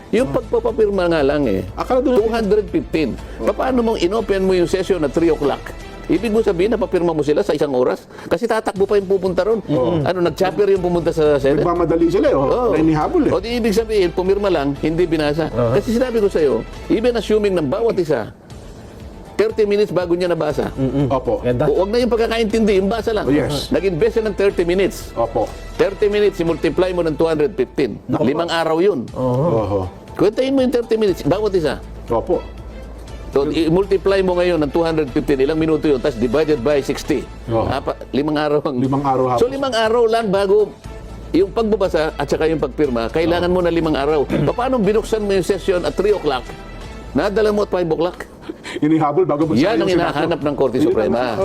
Yung pagpapapirma nga lang Akala doon 215. Paano mong inopen mo yung session at 3 o'clock? Ibig mo sabihin na papirma mo sila sa 1 oras? Kasi tatakbo pa yung pupunta ron. Ano, nag-chopper yung pumunta sa Senate? nagmamadali sila, nainihabol O di ibig sabihin, pumirma lang, hindi binasa. Kasi sinabi ko sa'yo, even assuming ng bawat isa, 30 minutes bago niya nabasa. Opo. Huwag na yung pagkakaintindi, yung basa lang. Yes. Nag-invest siya ng 30 minutes. Opo. 30 minutes, i-multiply mo ng 215. 5 araw yun. Oho. Kwentahin mo yung 30 minutes, bawat isa. Opo. So, i-multiply mo ngayon ng 215, ilang minuto yun, tapos divided by 60. 5 araw. 5 araw hapon. So, 5 araw lang bago yung pagbabasa at saka yung pagpirma, kailangan mo na 5 araw. Paano binuksan mo yung session at 3 o'clock? Nadala mo at 5 o'clock? Inihabol bago Yan ang hinahanap ng Korte Suprema.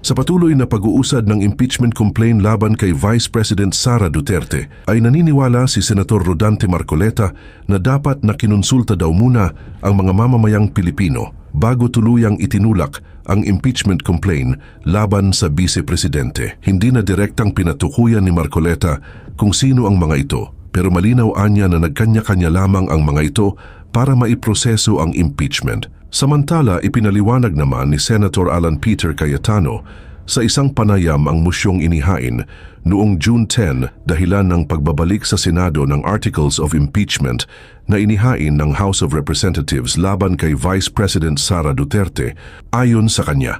Sa patuloy na pag-uusad ng impeachment complaint laban kay Vice President Sara Duterte, ay naniniwala si Senator Rodante Marcoleta na dapat na kinonsulta daw muna ang mga mamamayang Pilipino bago tuluyang itinulak ang impeachment complaint laban sa Vice Presidente. Hindi na direktang pinatukuyan ni Marcoleta kung sino ang mga ito, pero malinaw anya na nagkanya-kanya lamang ang mga ito para maiproseso ang impeachment. Samantala, ipinaliwanag naman ni Senator Alan Peter Cayetano sa isang panayam ang mosyong inihain noong June 10 dahilan ng pagbabalik sa Senado ng Articles of Impeachment na inihain ng House of Representatives laban kay Vice President Sara Duterte. Ayon sa kanya,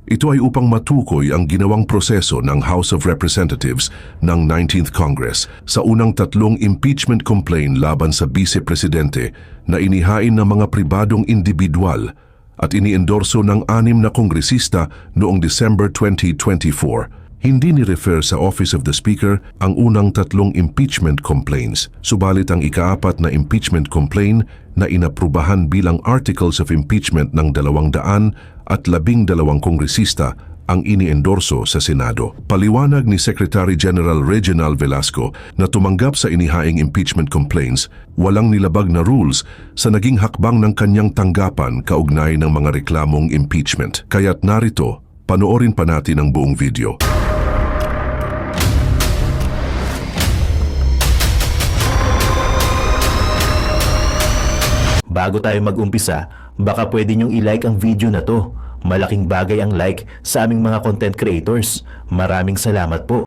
ito ay upang matukoy ang ginawang proseso ng House of Representatives ng 19th Congress sa unang 3 impeachment complaint laban sa Vice Presidente na inihain ng mga pribadong individual at iniendorso ng 6 na kongresista noong December 2024. Hindi ni-refer sa Office of the Speaker ang unang 3 impeachment complaints, subalit ang ika-4 na impeachment complaint na inaprubahan bilang Articles of Impeachment ng 212 kongresista ang iniendorso sa Senado. Paliwanag ni Secretary General Reginald Velasco na tumanggap sa inihaing impeachment complaints, walang nilabag na rules sa naging hakbang ng kanyang tanggapan kaugnay ng mga reklamong impeachment. Kaya't narito, panoorin pa natin ang buong video. Bago tayo mag-umpisa, baka pwede niyong i-like ang video na to. Malaking bagay ang like sa aming mga content creators. Maraming salamat po.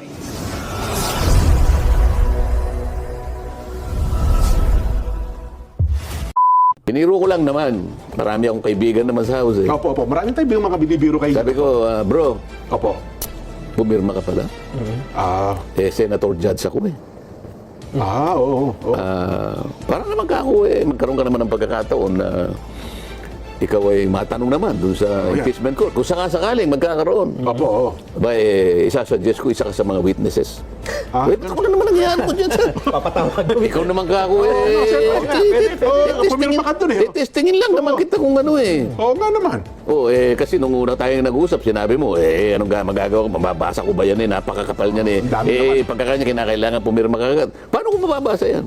Piniro ko lang naman. Marami akong kaibigan naman sa house Opo, opo. Maraming tayo mga bibiro kayo. Sabi ko, bro, Opo. pumirma ka pala. Senator Judge ako Oo. Para naman ka ako magkaroon ka naman ng pagkakataon na ikaw ay matanong naman dun sa impeachment court. Kung sakasakaling magkakaroon. Opo, Aba, isasuggest ko isa ka sa mga witnesses. Ba't ako na naman nangyayari ko dyan, sir? Papatawag ko. Ikaw naman ka ako pumirma ka dun testingin lang naman kita kung ano Oo nga naman. Kasi nung una tayong nag-usap, sinabi mo, anong magagawa ko? Mababasa ko ba yan napakakapal niyan pagkakanya kinakailangan pumirma ka agad. Paano ko mababasa yan?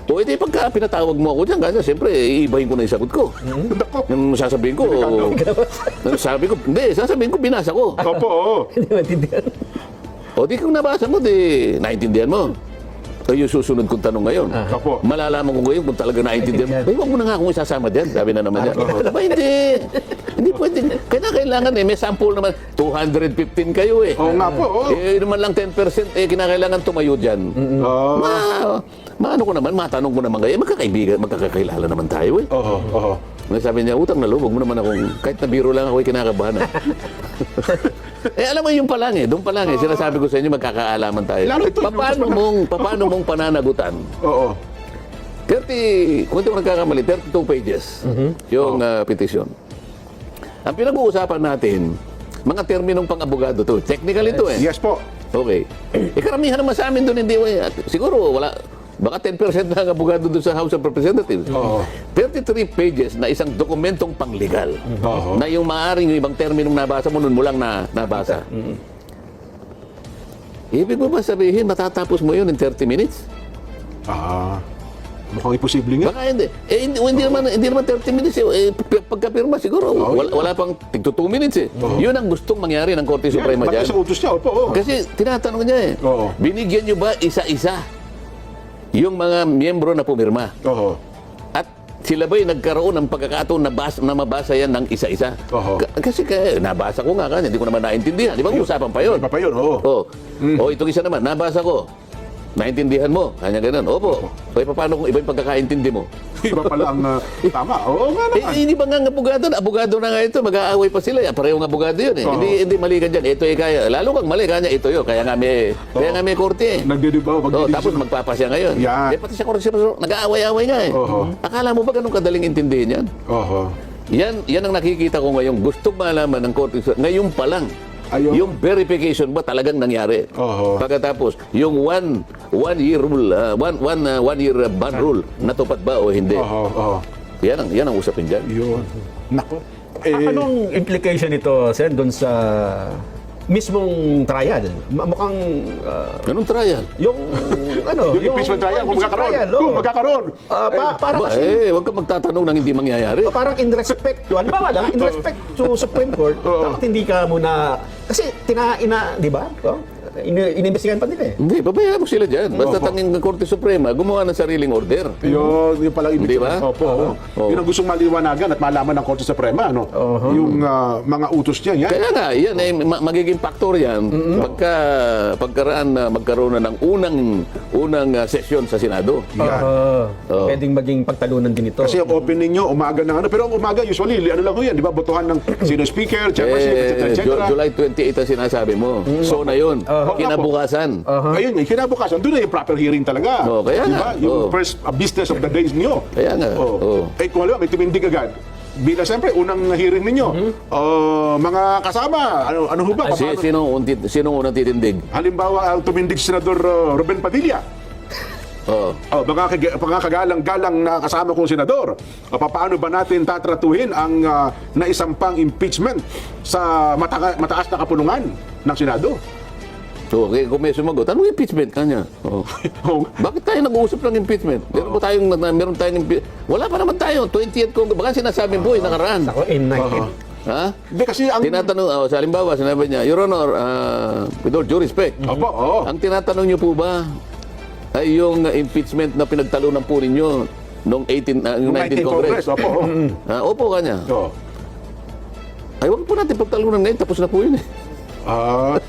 Edi pagka pinatawag mo ako dyan, kasi siyempre, iibahin ko na yung sagot ko. Yung sasabihin ko, sasabihin ko, binasa ko. Opo, Hindi maintindihan. Di kung nabasa mo, di naintindihan mo. Yung susunod kong tanong ngayon. Opo. Malalaman ko ngayon kung talaga naintindihan mo. Huwag mo na nga akong isasama dyan, sabi na naman yan. Aba, hindi. Hindi pwede. Kailangan may sample naman. 215 kayo Oo nga po, naman lang 10%, kinakailangan tumayo dyan. Maano ko naman, matanong ko naman kayo, magkakaibigan, magkakakilala naman tayo Oo. Sabi niya, utang na loob, huwag mo naman akong, kahit na biro lang ako, kinakabahan. Alam mo yung pa lang doon pa lang sinasabi ko sa inyo, magkakaalaman tayo. Paano mong pananagutan? Oo. 30, kung ito ko nagkakamali, 32 pages yung petisyon. Ang pinag-uusapan natin, mga terminong pang-abogado to. Technical ito Yes po. Okay. Karamihan naman sa amin doon, hindi siguro wala, baka 10% na ang abogado doon sa House of Representatives. 33 pages na isang dokumentong panglegal na yung maaaring yung ibang terminong nabasa mo nun mo lang nabasa. Ibig mo ba sabihin, matatapos mo yun in 30 minutes? Mukhang imposible nga. Baka hindi. Hindi naman 30 minutes pagkapirma siguro. Wala pang tigto 2 minutes Yun ang gustong mangyari ng Korte Suprema dyan. Pati sa utos niya, opo. Kasi tinatanong niya Oo. binigyan niyo ba isa-isa yung mga miyembro na pumirma. Oho. At sila ba'y nagkaroon ng pagkakataon na mabasa yan ng isa-isa? Oho. Kasi nabasa ko nga kanya, hindi ko naman naintindihan. Di ba usapan pa yun? Iba pa yun, oo. O itong isa naman, nabasa ko. Naintindihan mo? Kanya ganun. Opo. O paano kung iba yung pagkakaintindi mo? Iba pala ang tama. Oo nga naman. Hindi ba nga ang abogado? Abogado na nga ito. Mag-aaway pa sila. Parehong abogado yun eh. Oo. Hindi mali ka dyan. Ito kaya. Lalo kang mali. Kanya ito yun. Kaya nga may korte eh. Nagdidibaw, Tapos magpapasya ngayon. Yan. Pati sa korte, nag-aaway-aaway nga eh. Oo. Akala mo ba ganun kadaling intindihin yan? Oho. Yan ang nakikita ko ngayon. Gusto malaman ng korte. Ngayon pa lang. Ayun. Yung verification ba talagang nangyari? Oho. Pagkatapos, yung one year rule, one year ban rule, natupad ba o hindi? Oho. Yan ang usapin dyan. Yun. Nako. Anong implication nito, Sen, doon sa mismong trial? Mukhang Ganun trial. yung ano, Yung impeachment trial, kung magkakaroon. Kung magkakaroon. para Ba, kasi huwag ka magtatanong ng hindi mangyayari. parang in respect to, halimbawa lang, in respect to Supreme Court, bakit hindi ka muna, kasi di ba? Inimbestigahan pa nila eh. Hindi, babayaan mo sila dyan. Basta Opo. tanging ng Korte Suprema, gumawa ng sariling order. Yun palang ibig Di ba? sabihin. Opo. Oo. Yun ang gustong maliwanagan at malaman ng Korte Suprema, ano? Yung mga utos niya, yan. Kaya nga, yan ay magiging factor yan magkaroon na ng unang sesyon sa Senado. Oo. Pwedeng maging pagtalunan din ito. Kasi ang opening nyo, umaga ng ano. Pero ang umaga, usually, ano lang ho yan, di ba? Botohan ng sino speaker, chairmanship, etc. July 28 ang sinasabi mo. So na yun. Kinabukasan. Ayun, kinabukasan, doon na yung proper hearing talaga. Oo, kaya Di nga. ba? Yung Oo. first business of the days nyo. Kaya nga. Oo. Oo. Eh kung alam, may tumindig agad. Bilang siyempre, unang hearing ninyo, mga kasama, ano ho ba? Paano? Sino unang titindig? Halimbawa, ang tumindig si Senador Ruben Padilla. Oo. Mga kagalang-galang na kasama kong senador. Paano ba natin tatratuhin ang naisampang impeachment sa mataas na kapulungan ng Senado? Okay, kung may sumagot, anong impeachment kanya? Oo. Bakit tayo nag-uusap ng impeachment? Meron tayong wala pa naman tayo. 20th Congress. Baka sinasabi po, nakaraan. Ako, in 19. Ha? Hindi kasi ang... Tinatanong, sa halimbawa, sinabi niya, Your Honor, with all due respect, Opo, oo. ang tinatanong niyo po ba ay yung impeachment na pinagtalunan po ninyo noong 19th Congress? Opo, oo. Opo kanya. Oo. Ay, wag po natin pagtalunan ngayon, tapos na po yun eh.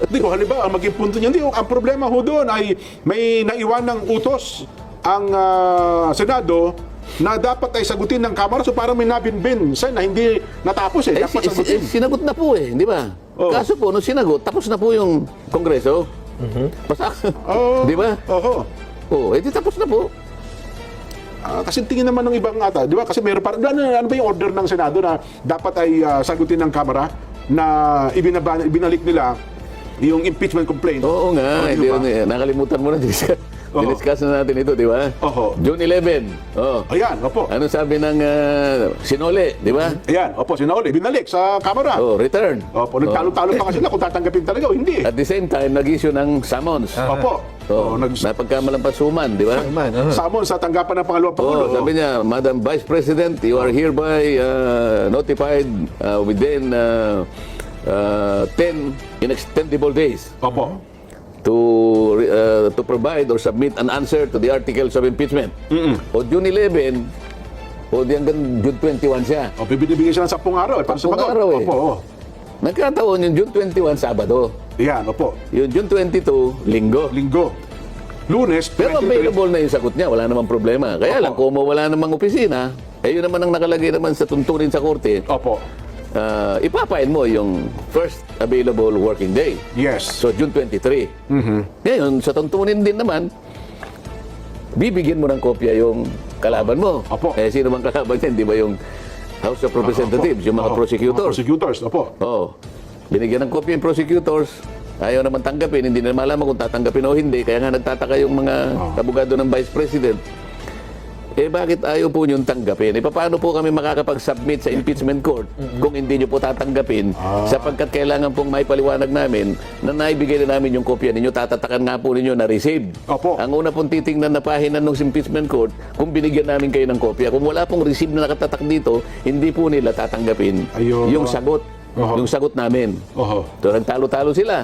Di ko, halimbawa, ang maging punto niya, ang problema ho doon ay may naiwan ng utos ang Senado na dapat ay sagutin ng Kamara, so parang may nabinbin na hindi natapos eh. Dapat sagutin. Sinagot na po eh, di ba? Oo. Kaso po, nung sinagot, tapos na po yung Kongreso. Basta, di ba? Oo. Oo, di tapos na po. Kasi tingin naman ng ibang ata, di ba? Kasi meron parang, ano ba yung order ng Senado na dapat ay sagutin ng Kamara na ibinalik nila yung impeachment complaint. Oo nga, di hindi ba? nakalimutan mo na. Diniscuss na natin ito, di ba? Oho. June 11. Oh. Ayan, opo. Ano sabi ng Sinole, di ba? Ayan, opo, sinauli, binalik sa Kamara. Oh, return. Opo, nagtalo-talo pa nga sila kung tatanggapin talaga o hindi. At the same time, nag-issue ng summons. Opo. Oh, napagkamalampasuman, di ba? Summon sa tanggapan ng pangalawang Pangulo. Oh, sabi niya, Madam Vice President, you are hereby notified within 10 inextendable days Opo. to provide or submit an answer to the articles of impeachment. O June 11, o di hanggang June 21 siya. O, bibigyan siya ng 10 araw. Eh, para 10 sumagot. araw eh. Opo, oo. Nagkataon yung June 21, Sabado. Yan, opo. Yung June 22, Linggo. Linggo. Lunes, Pero 23. available na yung sagot niya, wala namang problema. Kaya lang, kung wala namang opisina, yun naman ang nakalagay naman sa tuntunin sa korte, Opo. ipapain mo yung first available working day. Yes. So, June 23. Ngayon, sa tuntunin din naman, bibigyan mo ng kopya yung kalaban mo. Opo. Sino bang kalaban niya? Di ba yung House of Representatives, yung mga Opo. prosecutors? Mga prosecutors, opo. Oo. Binigyan ng kopya yung prosecutors, ayaw naman tanggapin, hindi na malaman kung tatanggapin o hindi. Kaya nga nagtataka yung mga abogado ng Vice President. Bakit ayaw po niyong tanggapin? Paano po kami makakapag-submit sa impeachment court kung hindi niyo po tatanggapin? Sapagkat kailangan pong may paliwanag namin na naibigay na namin yung kopya ninyo, tatatakan nga po ninyo na receive. Opo. Ang una pong titingnan na pahina ng impeachment court, kung binigyan namin kayo ng kopya. Kung wala pong receive na nakatatak dito, hindi po nila tatanggapin Ayun. yung sagot. Oho. Yung sagot namin. Oho. So, nagtalo-talo sila.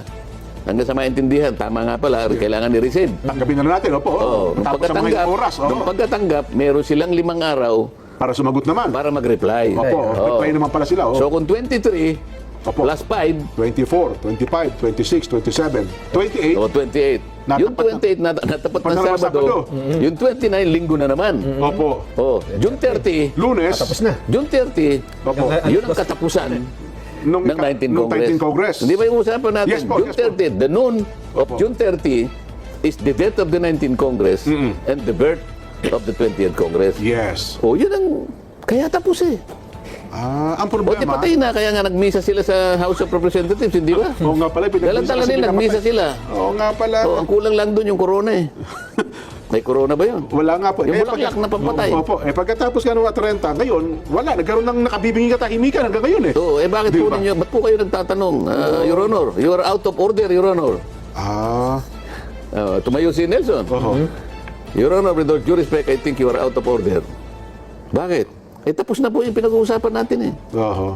hanggang sa maintindihan, tama nga pala, kailangan i-receive. Tanggapin na natin, opo. Nung Tapos sa mga oras, nung pagkatanggap, meron silang 5 araw para sumagot naman. para mag-reply. Opo, reply naman pala sila. So kung 23 Opo. plus 5, 24, 25, 26, 27, 28. o 28. Yung 28 natapat Pag ng Sabado, Sabado. yung 29 linggo na naman. Opo. Oh, June 30, Lunes. Tapos na. June 30, Opo. yun ang katapusan Nung ng 19 nung Congress. 19 Congress. Hindi ba yung usapan natin? Yes po, June yes po. 30, the noon of Opo. June 30 is the date of the 19th Congress and the birth of the 20th Congress. Yes. Oh, yun ang kaya tapos eh. Ang O di problema. patay na, kaya nga nagmisa sila sa House of Representatives, hindi ba? Oo nga pala, Dala-dala nila, nagmisa sila. Oo nga pala. Oh, ang kulang lang doon yung corona eh. May corona ba yun? Wala nga po. Yung bulaklak na pampatay. Opo. Pagkatapos nga nung 30, ngayon, wala. Nagkaroon ng nakabibinging katahimikan hanggang ngayon eh. Oo, bakit Di po ba? ninyo, ba't po kayo nagtatanong, Your Honor? You are out of order, Your Honor. Tumayo si Nelson. Your Honor, with all due respect, I think you are out of order. Bakit? Tapos na po yung pinag-uusapan natin eh. Oho.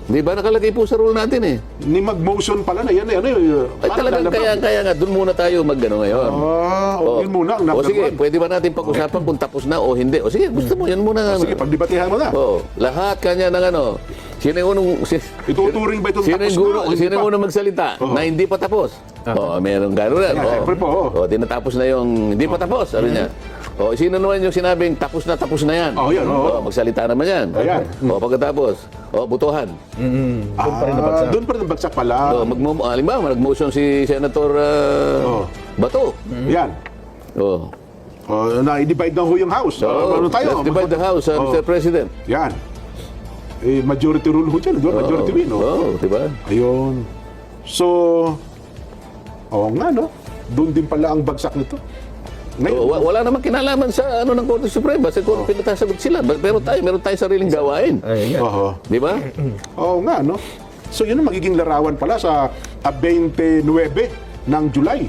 Di ba nakalagay po sa rule natin eh? Ni mag-motion pala na yan. Ay talagang kaya nga, doon muna tayo mag-ano ngayon. Yun muna. Ang O number sige, one. pwede ba natin pag-usapan kung tapos na o hindi? O sige, gusto mo, yan muna. Sige, pagdibatihan mo na. Lahat kanya ng ano. Sino yung unong... Ituturing ba itong Sino tapos yung na? o hindi sino pa? yung unang magsalita na hindi pa tapos? Meron gano'n rin. Yeah, siyempre po, O, di natapos na yung hindi pa tapos. Ano niya? O, sino naman yung sinabing tapos na yan? Yan, oo. Magsalita naman yan. Ayan. O, pagkatapos, butuhan. Doon pa rin nabagsak pala. O, halimbawa, nag-motion si Senator Bato. Yan. O, Na-divide na ho yung house. Ano tayo? let's divide the house, Mr. President. Yan. Majority rule ho dyan. Majority win. Oo, di ba? Ayun. So, oo nga, no? Doon din pala ang bagsak nito. Ngayon, Wala namang kinalaman sa ano ng Korte Suprema. Sa Korte pinatasagot sila. Pero meron tayo sariling gawain. oho. Di ba? Oo nga, no? So, yun ang magiging larawan pala sa 29 ng July.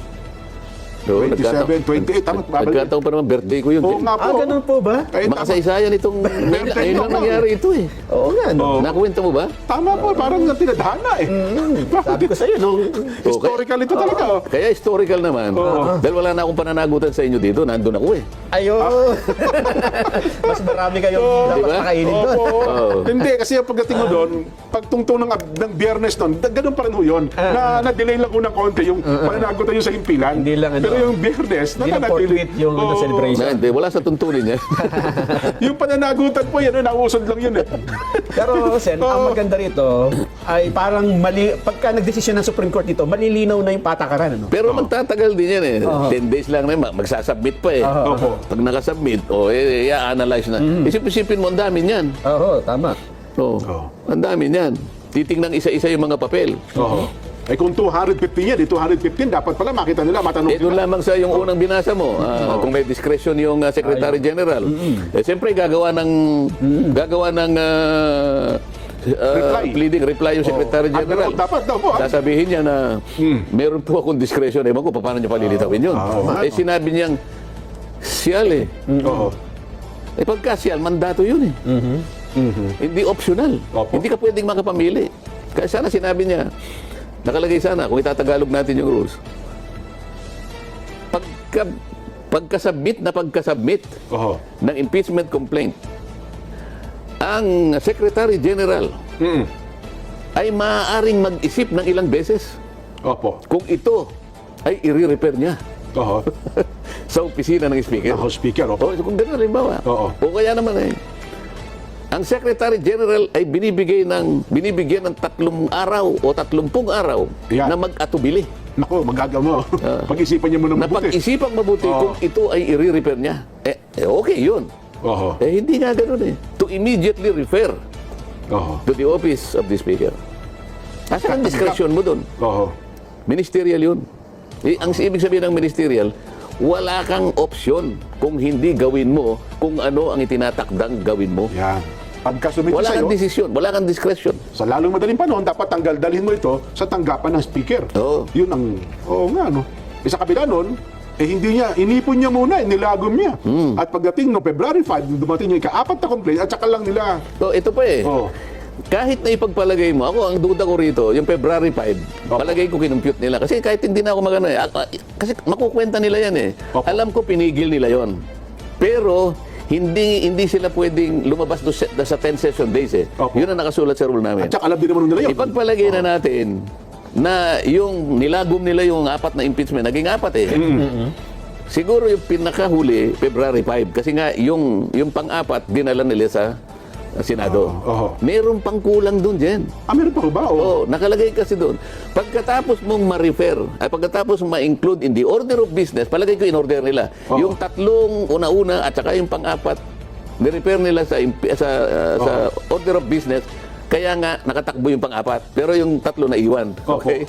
27, 28, tama, Nagkataon pa naman birthday ko yun. Oo nga po. Ganun po ba? Makasaysayan itong ngayon lang nangyari ito eh. Oo nga, no? Nakuwento mo ba? Tama po, parang tinadhana eh. Sabi ko sa'yo, nung... Historical ito talaga. Oh. Kaya historical naman. Dahil wala na akong pananagutan sa inyo dito, nandun ako eh. Ayun! Mas marami kayong dapat Diba? pakainin doon. Hindi, kasi yung pagdating mo doon, pagtungtong ng biyernes doon, ganun pa rin ho yun. Na-delay lang ko ng konti yung pananagutan yung sa himpilan. Hindi lang, ano, Pero yung biyernes, Hindi lang forthwith yung celebration. Hindi, wala sa tuntunin niya. Yung pananagutan po yan, nausod lang yun eh. Pero, Sen, ang maganda rito ay parang mali, pagka nagdesisyon ng Supreme Court dito, malilinaw na yung patakaran, ano? Pero magtatagal din yan eh. 10 days lang naman, magsasubmit pa eh. Opo. Pag nakasubmit, i-analyze na. Isip-isipin mo, ang dami niyan. Oo, tama. Ang dami niyan. Titingnan isa-isa yung mga papel. Ay kung 215 yan, 215, dapat pala makita nila, matanong Doon nila. lamang sa yung unang binasa mo, kung may discretion yung Secretary General. Siyempre gagawa ng pleading reply yung Secretary General. Dapat daw po. Sasabihin niya na meron po akong discretion. Ewan ko, paano niya palilitawin yun? Sinabi niyang siyal eh. Pagka siyal, mandato yun eh. Hindi optional. Opo. Hindi ka pwedeng makapamili. Kaya sana sinabi niya, nakalagay sana, kung itatagalog natin yung rules, pagkasubmit ng impeachment complaint, ang Secretary General ay maaaring mag-isip ng ilang beses Opo. kung ito ay i-repair niya sa opisina ng Speaker. Ako, Speaker, opo. Kung gano'n, halimbawa. Oo. O kaya naman ang Secretary General ay binibigyan ng 3 araw o 30 araw Yan. na mag-atubili. Naku, magagawa mo. Pag-isipan niyo muna Na mabuti. pag-isipang mabuti kung ito ay i-repair niya. Okay yun. Oho. Hindi nga ganun eh. To immediately refer Oho. to the office of the Speaker. Asan ang discretion mo doon? Oho. Ministerial yun. Ang ibig sabihin ng ministerial, wala kang opsyon kung hindi gawin mo kung ano ang itinatakdang gawin mo. Yan. Pagka sumito Wala sa'yo, kang desisyon, wala kang discretion. sa lalong madaling panahon, dapat dalhin mo ito sa tanggapan ng Speaker. Oo. Yun ang, nga, no? Sa kabila nun, inipon niya muna, nilagom niya. At pagdating no February 5, dumating yung ika-4 na complaint, at saka lang nila, So, ito pa eh. kahit na ipagpalagay mo, ako, ang duda ko rito, yung February 5, palagay ko kinumpute nila. Kasi kahit hindi na ako magano kasi makukwenta nila yan eh. Opo. Alam ko pinigil nila yon. Pero, hindi sila pwedeng lumabas sa 10 session days eh. Opo. Yun ang nakasulat sa rule namin. At saka alam din naman nila yun. Ipagpalagay na natin na yung nilagom nila yung 4 na impeachment, naging 4 eh. Siguro yung pinakahuli, February 5, kasi nga yung pang-4, dinala nila sa Senado. Meron pang kulang dun, Jen. Meron pa ba? Oo, nakalagay kasi doon. Pagkatapos mong ma-refer, pagkatapos mong ma-include in the order of business, palagay ko in order nila. Yung 3 una-una at saka yung pang-4, ni-refer nila sa order of business, kaya nga nakatakbo yung pang-4. Pero yung 3 naiwan. Okay?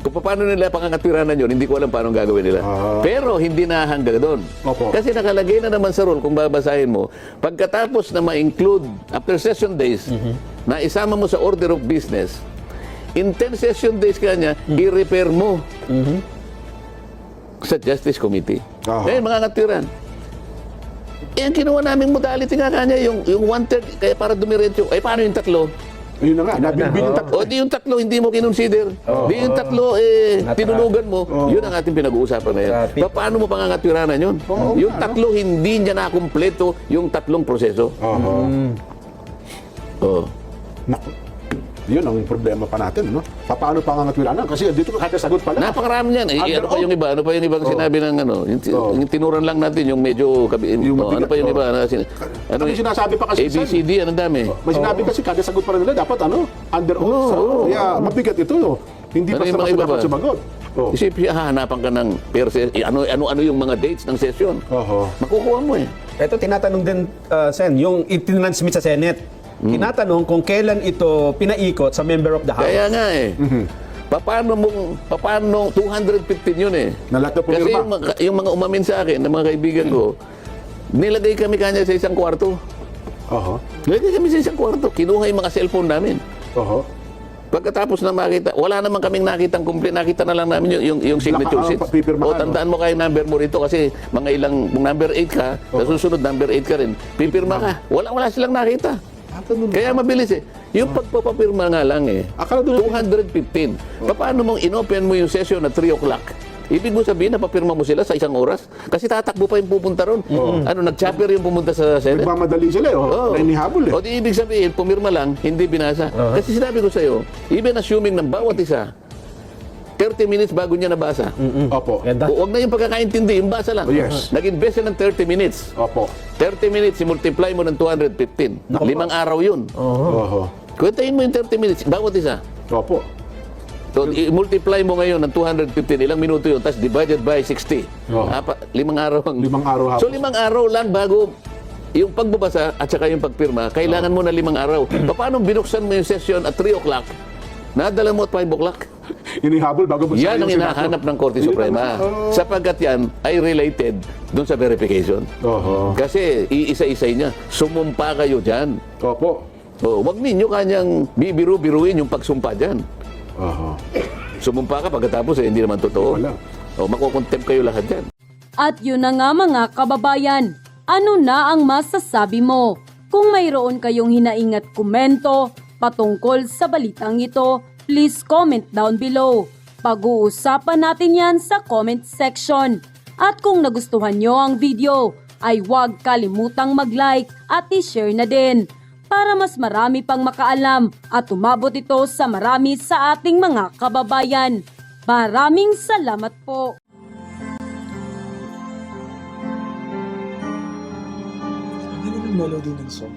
Kung paano nila pangangatwiranan yun, hindi ko alam paano gagawin nila. Pero hindi na hanggang doon. Opo. Kasi nakalagay na naman sa rule, kung babasahin mo, pagkatapos na ma-include after session days, na isama mo sa order of business, in 10 session days kanya, i-repair mo sa Justice Committee. Ngayon, mga katwiran, ang kinuha naming modality nga kanya, yung 1/3, kaya para dumiretso, paano yung 3? Yun na nga, nabilbil yung 3. O di yung 3 hindi mo kinonsider. Di yung 3 tinulugan mo. Yun ang ating pinag-uusapan ngayon. Paano mo pangangatwiranan yun? Yung 3 hindi niya nakumpleto yung 3 proseso. Naku. Yun ang problema pa natin, no? Paano pangangatwiranan? Kasi dito kada sagot pala. Napakarami yan. Ano pa yung iba? Ano pa yung ibang sinabi ng yung tinuran lang natin yung medyo ano pa yung iba? Ano yung sinasabi pa kasi ABCD, ang dami. May sinabi kasi kada sagot pa rin nila dapat under oath. Kaya mabigat ito. Hindi Ano yung mga basta iba dapat ba? sumagot. Isip, hahanapan ka ng ano yung mga dates ng session. Makukuha mo eh. Ito tinatanong din, Sen, yung itinransmit sa Senate. Tinatanong kung kailan ito pinaikot sa member of the House. Kaya nga eh. Paano 215 yun eh. Na lahat na Kasi pumirma. yung mga umamin sa akin, ng mga kaibigan ko, nilagay kami kanya sa isang kwarto. Nilagay kami sa isang kwarto. Kinuha yung mga cellphone namin. Pagkatapos na makita, wala naman kaming nakitang complete. Nakita na lang namin yung signature sheets. O tandaan mo kayo number mo rito kasi mga ilang, kung number 8 ka, sa susunod number 8 ka rin, pipirma ka. Wala silang nakita. Kaya mabilis eh. Yung pagpapapirma nga lang eh. Akala doon 215. Paano mong inopen mo yung session na 3 o'clock? Ibig mo sabihin na papirma mo sila sa 1 oras? Kasi tatakbo pa yung pupunta ron. Nag-chopper yung pumunta sa Senate? Nagmamadali sila na inihabol eh. O di ibig sabihin, pumirma lang, hindi binasa. Kasi sinabi ko sa'yo, even assuming ng bawat isa, 30 minutes bago niya nabasa. Opo. Huwag na yung pagkakaintindi, yung basa lang. Yes. Nag-invest siya ng 30 minutes. Opo. 30 minutes, i-multiply mo ng 215. 5 araw yun. Kuntahin mo yung 30 minutes, bawat isa. Opo. So, i-multiply mo ngayon ng 215, ilang minuto yun, tapos divided by 60. 5 araw. 5 araw hapon. So, 5 araw lang bago yung pagbabasa at saka yung pagpirma, kailangan mo na 5 araw. Paano binuksan mo yung session at 3 o'clock? Nadala mo at 5 o'clock? Inihabol bago mo Yan ang hinahanap ng Korte Suprema. Sapagkat yan ay related dun sa verification. Kasi iisa-isay niya. Sumumpa kayo dyan. Opo. Huwag ninyo kanyang bibiru-biruin yung pagsumpa dyan. Sumumpa ka pagkatapos hindi naman totoo. Wala. Makukontempt kayo lahat dyan. At yun na nga mga kababayan, ano na ang masasabi mo? Kung mayroon kayong hinaingat komento patungkol sa balitang ito, please comment down below. Pag-uusapan natin yan sa comment section. At kung nagustuhan nyo ang video, ay huwag kalimutang mag-like at i-share na din para mas marami pang makaalam at umabot ito sa marami sa ating mga kababayan. Maraming salamat po. Melody ng song.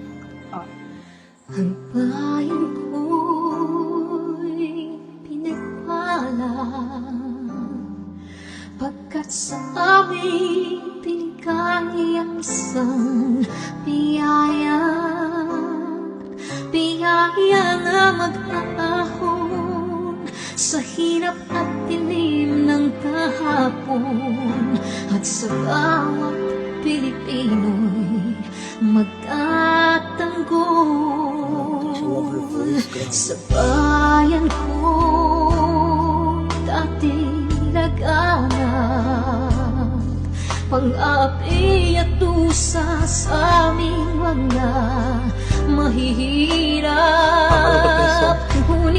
Ang bayan ko'y pinagpala pagkat sa amin pinigay ang isang biyaya na mag-aahon sa hirap at dilim ng kahapon at sa bawat Pilipino'y magtatanggol sa bayan ko dati laganap pang-api at dusa sa aming mga mahihirap.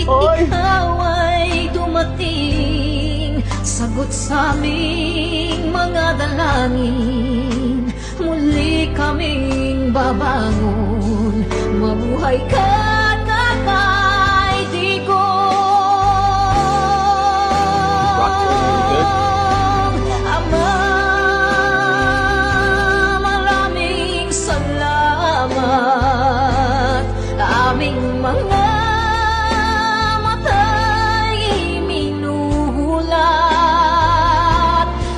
ikaw ay dumating. Sagot sa aming mga dalangin, muli kaming babangon. Mabuhay ka, Tatay Digong. Ama, maraming salamat. Aming mga mata'y minuhulat.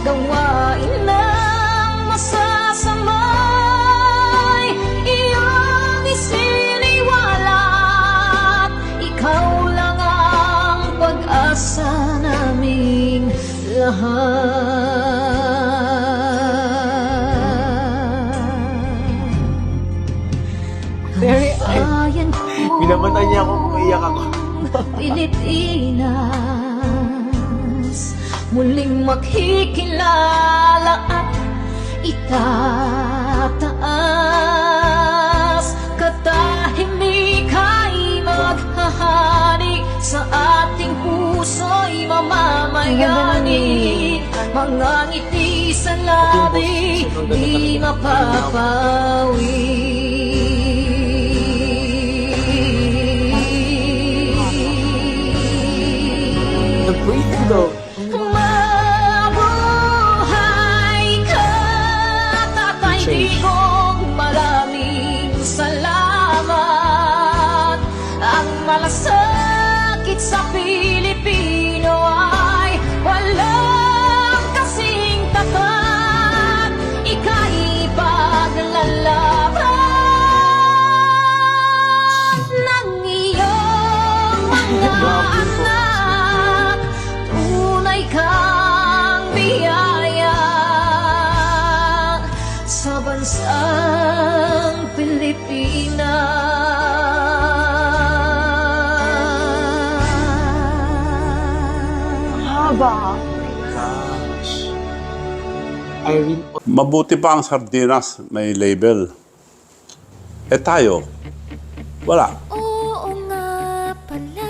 Gawain ng masasamay iyong isiniwalat. Ikaw lang ang pag-asa naming lahat. Very, Bayan ko, Pinamatan niya ako, umiiyak ako. Pilipinas, muling makikilala at itataas. Katahimik ay maghahari sa ating puso'y mamamayani. Mga ngiti sa labi, di mapapawi. The breathing though. Mabuhay ka, Tatay Digong. Maraming salamat. Ang malasakit sa Pilipino ay walang kasing tapat. Ika'y paglalaban ng iyong mga anak. Tunay kang biyaya sa bansang Pilipinas. Haba. Gosh. Irene, Mabuti pa ang sardinas, may label. Eh tayo, wala. Oo nga pala.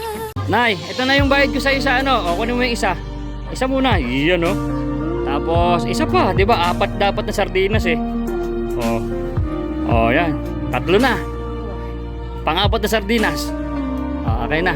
Nay, ito na yung bayad ko sa'yo sa ano. O, kunin mo yung isa. Isa muna. Iyan, oh. Tapos, isa pa. Di ba? 4 dapat na sardinas, eh. O. O, yan. 3 na. Pang-4 na sardinas. O, okay na.